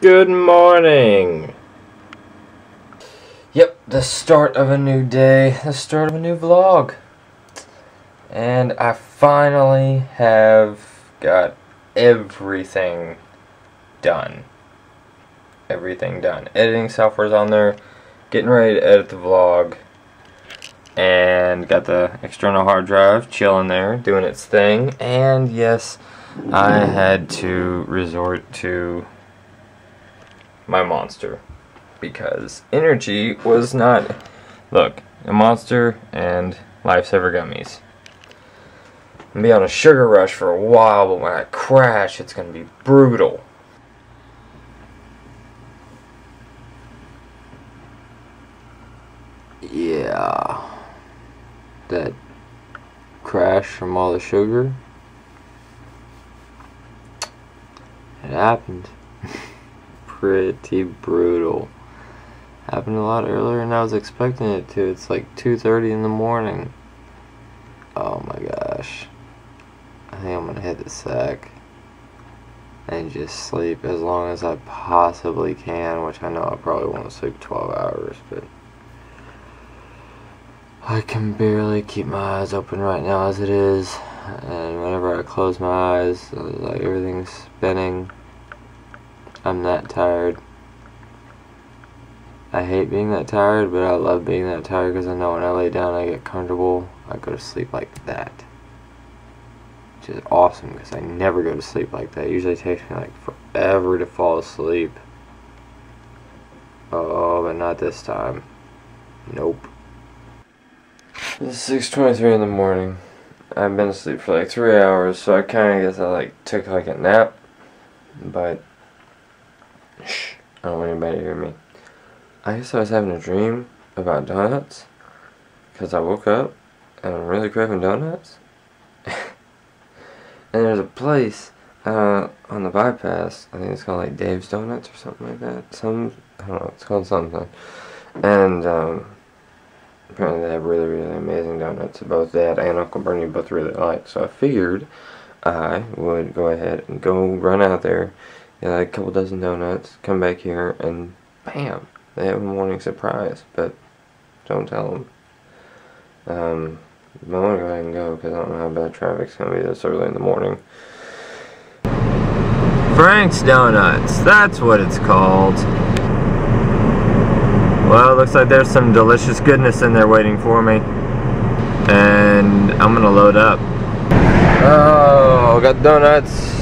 Good morning! Yep, the start of a new day, the start of a new vlog. And I finally have got everything done. Everything done. Editing software's on there, getting ready to edit the vlog, and got the external hard drive chilling there, doing its thing. And yes, I had to resort to my monster because energy was not, look, a monster and Lifesaver gummies. I'm gonna be on a sugar rush for a while, but when I crash it's gonna be brutal. Yeah, that crash from all the sugar, it happened. Pretty brutal. Happened a lot earlier than I was expecting it to. It's like 2:30 in the morning. Oh my gosh. I think I'm gonna hit the sack and just sleep as long as I possibly can, which I know I probably won't sleep 12 hours, but I can barely keep my eyes open right now as it is, and whenever I close my eyes, like everything's spinning. I'm that tired. I hate being that tired, but I love being that tired because I know when I lay down I get comfortable, I go to sleep like that. Which is awesome because I never go to sleep like that. It usually takes me like forever to fall asleep. Oh, but not this time. Nope. It's 6:23 in the morning. I've been asleep for like 3 hours, so I kinda guess I took like a nap. But shh, I don't want anybody to hear me. I guess I was having a dream about donuts because I woke up and I'm really craving donuts. And there's a place on the bypass, I think it's called like Dave's Donuts or something like that. I don't know, it's called something. And apparently they have really, really amazing donuts that both Dad and Uncle Bernie both really like. So I figured I would go ahead and go run out there, get like a couple dozen donuts, come back here, and bam, they have a morning surprise. But don't tell them. I want to go ahead and go because I don't know how bad traffic's going to be this early in the morning. Frank's Donuts, that's what it's called. Well, it looks like there's some delicious goodness in there waiting for me. And I'm going to load up. Oh, got donuts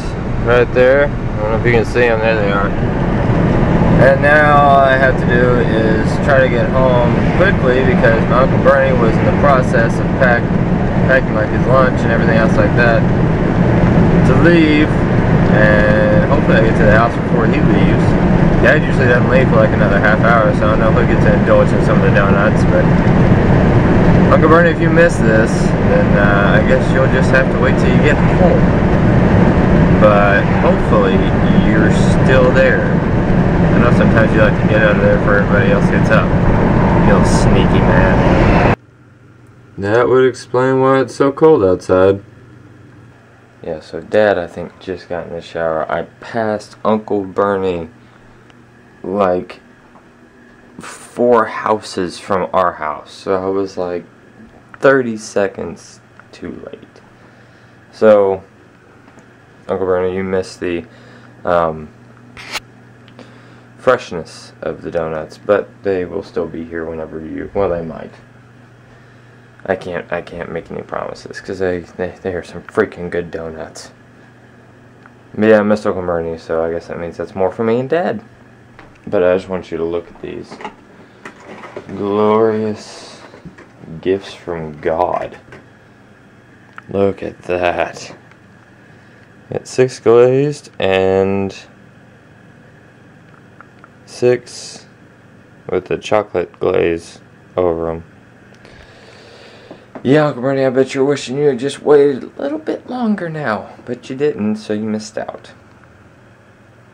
right there. I don't know if you can see them. There they are. And now all I have to do is try to get home quickly because my Uncle Bernie was in the process of packing like his lunch and everything else like that to leave, and hopefully I get to the house before he leaves. Dad usually doesn't leave for like another half hour, so I don't know if he'll get to indulge in some of the donuts, but Uncle Bernie, if you miss this, then I guess you'll just have to wait till you get home. But hopefully you're still there. I know sometimes you like to get out of there before everybody else gets up. You little sneaky man. That would explain why it's so cold outside. Yeah, so Dad, I think, just got in the shower. I passed Uncle Bernie like 4 houses from our house. So I was like 30 seconds too late. So, Uncle Bernie, you missed the freshness of the donuts, but they will still be here whenever you, well, they might. I can't make any promises because they are some freaking good donuts. But yeah, I missed Uncle Bernie, so I guess that means that's more for me and Dad. But I just want you to look at these glorious gifts from God. Look at that. It's 6 glazed and 6 with the chocolate glaze over them. Yeah, Uncle Bernie, I bet you're wishing you had just waited a little bit longer now, but you didn't, so you missed out.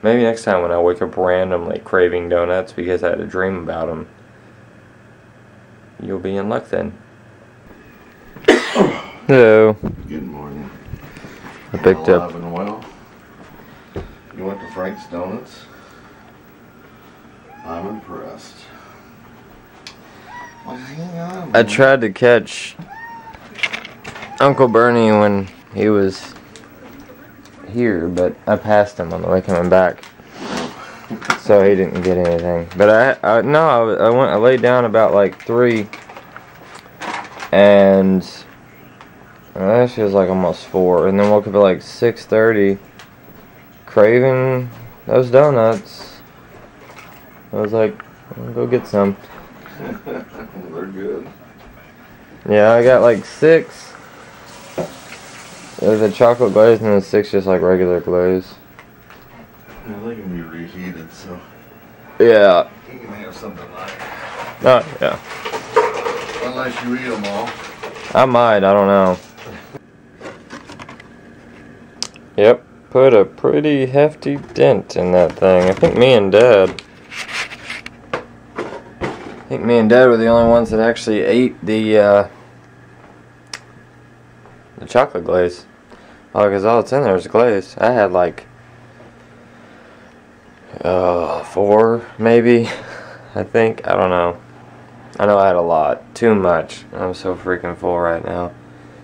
Maybe next time when I wake up randomly craving donuts because I had a dream about them, you'll be in luck then. Hello. Good morning. I picked up. Alive and well. You went to Frank's Donuts? I'm impressed. Well, hang on, I tried to catch Uncle Bernie when he was here, but I passed him on the way coming back, so he didn't get anything. But I laid down about like 3, and she was like almost 4, and then woke up at like 6:30, craving those donuts. I was like, I'll go get some. They're good. Yeah, I got like 6. There's a chocolate glaze and then 6 just like regular glaze. Yeah, they can be reheated, so Yeah. you can have something like it. Oh, yeah. Unless you eat them all. I might, I don't know. Yep, put a pretty hefty dent in that thing. I think me and Dad were the only ones that actually ate the chocolate glaze. Oh, because all that's in there is glaze. I had like 4 maybe, I think. I don't know. I know I had a lot. Too much. I'm so freaking full right now.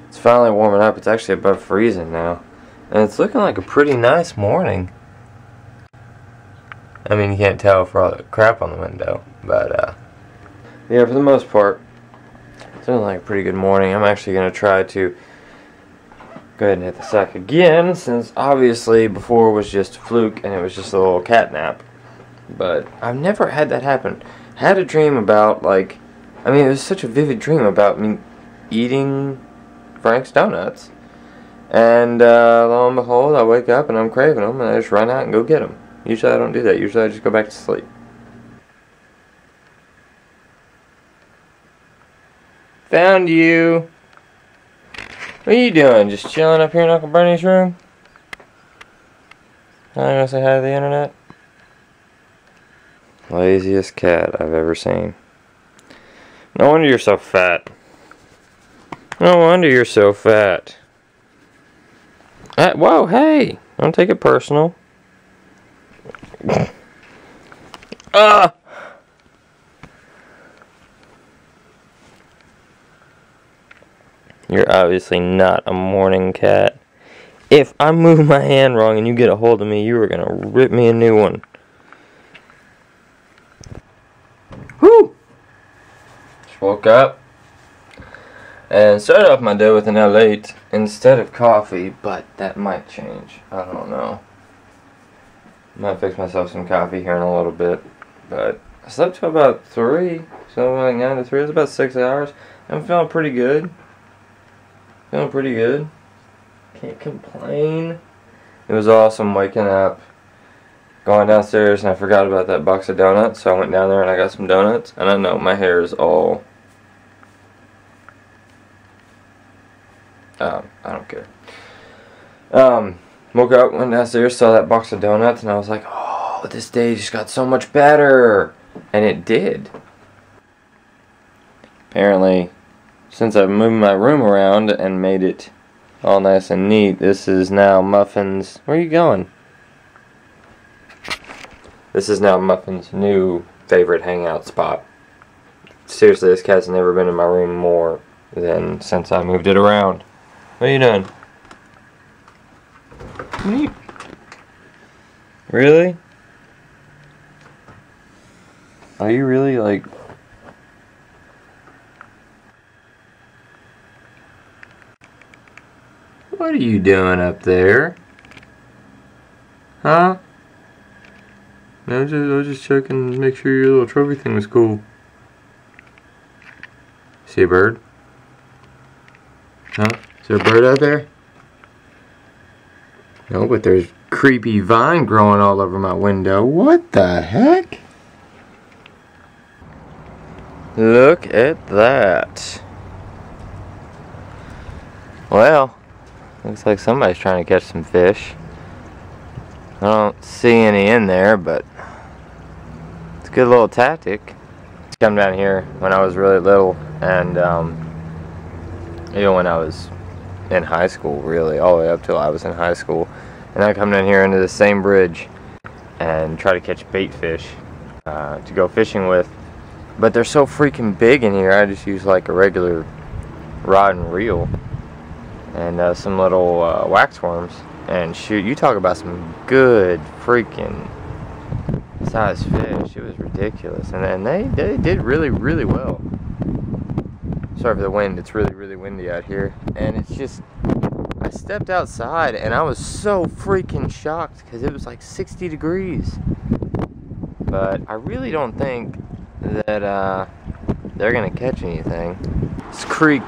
It's finally warming up. It's actually above freezing now. And it's looking like a pretty nice morning. I mean, you can't tell for all the crap on the window. But, yeah, for the most part, it's looking like a pretty good morning. I'm actually going to try to go ahead and hit the sack again, since obviously before was just a fluke and it was just a little cat nap. But I've never had that happen. Had a dream about, like, I mean, it was such a vivid dream about me eating Frank's donuts. And lo and behold, I wake up and I'm craving them, and I just run out and go get them. Usually I don't do that. Usually I just go back to sleep. Found you. What are you doing? Just chilling up here in Uncle Bernie's room? I'm gonna say hi to the internet. Laziest cat I've ever seen. No wonder you're so fat. No wonder you're so fat. Whoa, hey! Don't take it personal. Ah! You're obviously not a morning cat. If I move my hand wrong and you get a hold of me, you are gonna rip me a new one. Whew! Just woke up and started off my day with an L8 instead of coffee, but that might change. I don't know. Might fix myself some coffee here in a little bit, but I slept till about 3, so like 9 to 3. It's about 6 hours. I'm feeling pretty good. Feeling pretty good. Can't complain. It was awesome waking up, going downstairs, and I forgot about that box of donuts, so I went down there and I got some donuts. And I know my hair is all... I don't care. Woke up, went downstairs, saw that box of donuts, and I was like, oh, this day just got so much better. And it did. Apparently, since I've moved my room around and made it all nice and neat, this is now Muffin's... Where are you going? This is now Muffin's new favorite hangout spot. Seriously, this cat's never been in my room more than since I moved it around. What are you doing? What are you... Really? Are you really, like... What are you doing up there? Huh? I was just checking to make sure your little trophy thing was cool. See a bird? Huh? Is there a bird out there? No, but there's creepy vine growing all over my window. What the heck? Look at that. Well, looks like somebody's trying to catch some fish. I don't see any in there, but it's a good little tactic. Come down here when I was really little, and even when I was in high school, really, all the way up till I was in high school. And I come down here into the same bridge and try to catch bait fish. to go fishing with. But they're so freaking big in here, I just use like a regular rod and reel and some little wax worms. And shoot, you talk about some good freaking size fish. It was ridiculous. And they did really, really well. Sorry for the wind, it's really, really windy out here. And it's just, I stepped outside and I was so freaking shocked because it was like 60 degrees. But I really don't think that they're gonna catch anything. This creek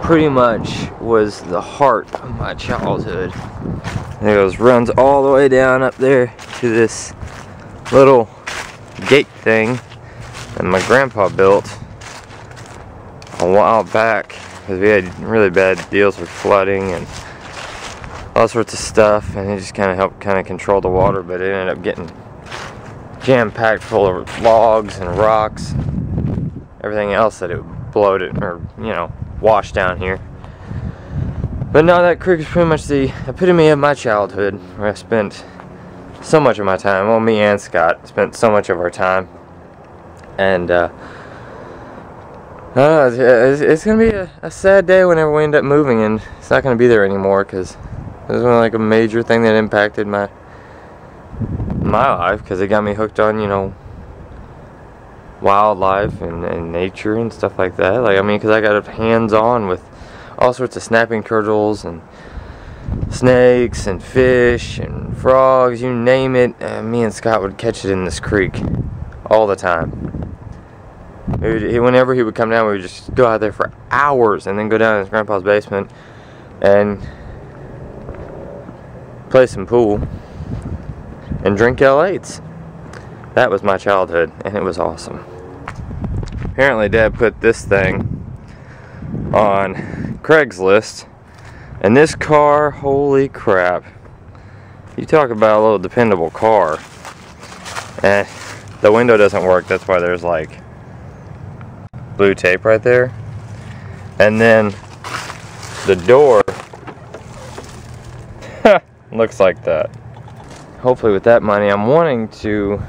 pretty much was the heart of my childhood. It runs all the way down up there to this little gate thing that my grandpa built a while back because we had really bad deals with flooding and all sorts of stuff, and it just kind of helped control the water, but it ended up getting jam-packed full of logs and rocks, everything else that it bloated or, you know, washed down here. But no, that creek is pretty much the epitome of my childhood, where I spent so much of my time. Well, me and Scott spent so much of our time, and it's gonna be a sad day whenever we end up moving, and it's not gonna be there anymore because it was like a major thing that impacted my life, because it got me hooked on, you know, wildlife and nature and stuff like that. Like, I mean, because I got hands-on with all sorts of snapping turtles and snakes and fish and frogs, you name it. Me and Scott would catch it in this creek all the time. Whenever he would come down, we would just go out there for hours and then go down in his grandpa's basement and play some pool and drink L8s. That was my childhood, and it was awesome. Apparently Dad put this thing on Craigslist, and this car, holy crap, you talk about a little dependable car. And the window doesn't work, that's why there's like blue tape right there. And then the door looks like that. Hopefully with that money, I'm wanting to,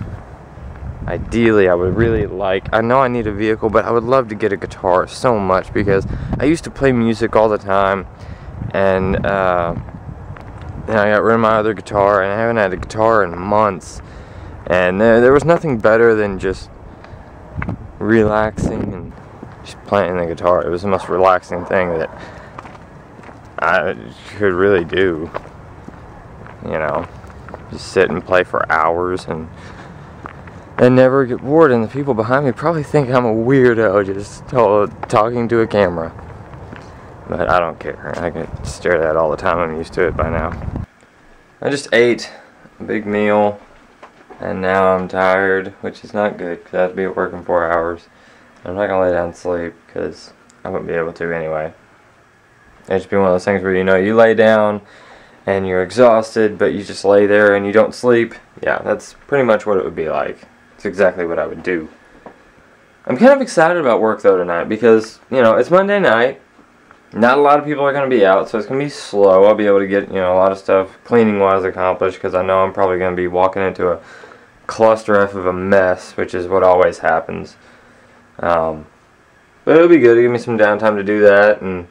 ideally, I would really like, I know I need a vehicle, but I would love to get a guitar so much, because I used to play music all the time, and then I got rid of my other guitar, and I haven't had a guitar in months, and there was nothing better than just relaxing and just playing the guitar. It was the most relaxing thing that I could really do, you know, just sit and play for hours and never get bored. And the people behind me probably think I'm a weirdo just talking to a camera, but I don't care. I can stare at that all the time. I'm used to it by now. I just ate a big meal and now I'm tired, which is not good because I have to be at work in 4 hours. I'm not gonna lay down and sleep because I wouldn't be able to anyway. It'd just be one of those things where, you know, you lay down and you're exhausted, but you just lay there and you don't sleep. Yeah, that's pretty much what it would be like. It's exactly what I would do. I'm kind of excited about work though tonight because, you know, it's Monday night. Not a lot of people are going to be out, so it's going to be slow. I'll be able to get, you know, a lot of stuff cleaning-wise accomplished because I know I'm probably going to be walking into a cluster F of a mess, which is what always happens. But it'll be good to give me some downtime to do that, and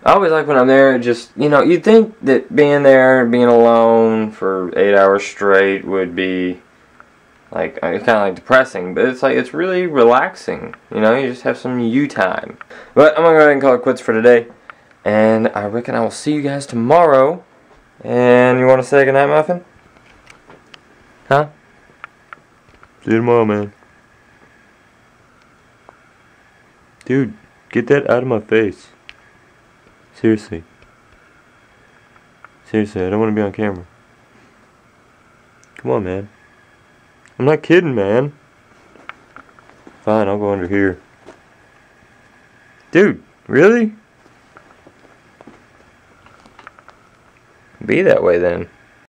I always like when I'm there, just, you know, you'd think that being there, being alone for 8 hours straight would be, like, kind of like depressing, but it's like, it's really relaxing, you know, you just have some you time. But I'm going to go ahead and call it quits for today, and I reckon I will see you guys tomorrow. And you want to say goodnight, Muffin? Huh? See you tomorrow, man. Dude, get that out of my face. Seriously. Seriously, I don't want to be on camera. Come on, man. I'm not kidding, man. Fine, I'll go under here. Dude, really? Be that way then.